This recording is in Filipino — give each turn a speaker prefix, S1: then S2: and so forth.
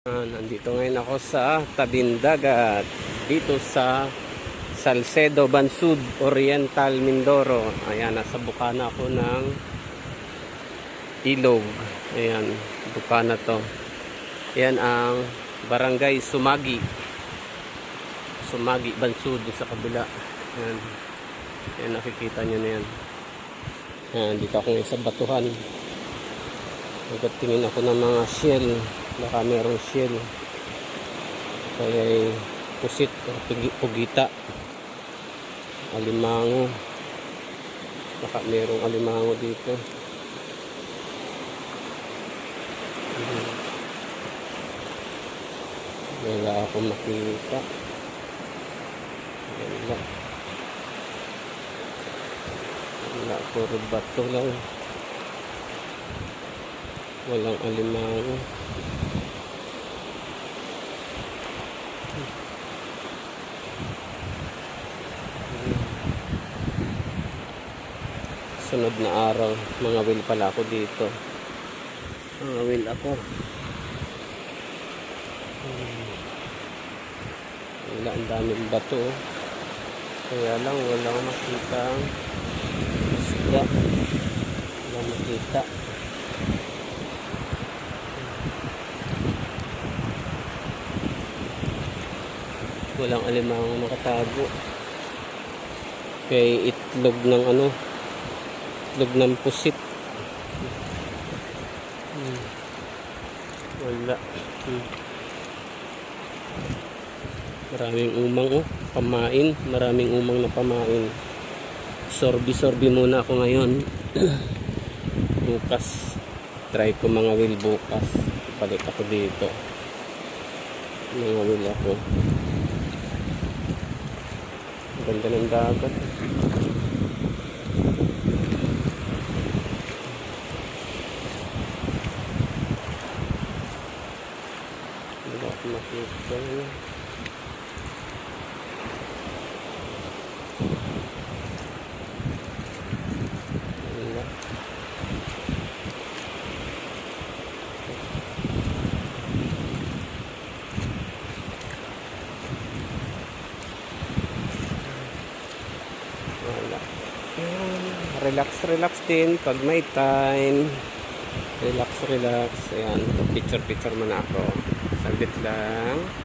S1: Nandito ngayon ako sa tabing dagat dito sa Salcedo, Bansud, Oriental, Mindoro. Ayan, nasa bukana ako ng ilog. Ayan, bukana to. Ayan ang barangay Sumagi, Bansud sa kabila. Ayan, ayan, nakikita nyo na yan. Ayan, dito ako ngayon sa batuhan. Nagtingin ako ng mga shell. Baka merong shell, kaya pusit o pugita, alimango. Baka merong alimango dito. Wala akong makita. Wala, puro bato lang, walang alimango. Sunod na araw, mga will pala ako dito. Mga will ako. Wala, ang daming bato. Kaya lang walang makita isda. Walang makita. Walang alimang nakatago. Kay itlog ng itlog ng pusit. Wala. Maraming umang pamain. Maraming umang na pamain. Sorbi muna ako ngayon. Bukas try ko mga will bukas. Balik ako dito. Mga will ako. Ganda ng dagat. Wala akong makita. Wala. Wala. Relax din pag may time. Relax. Ayan, picture muna ako. Saglit lang.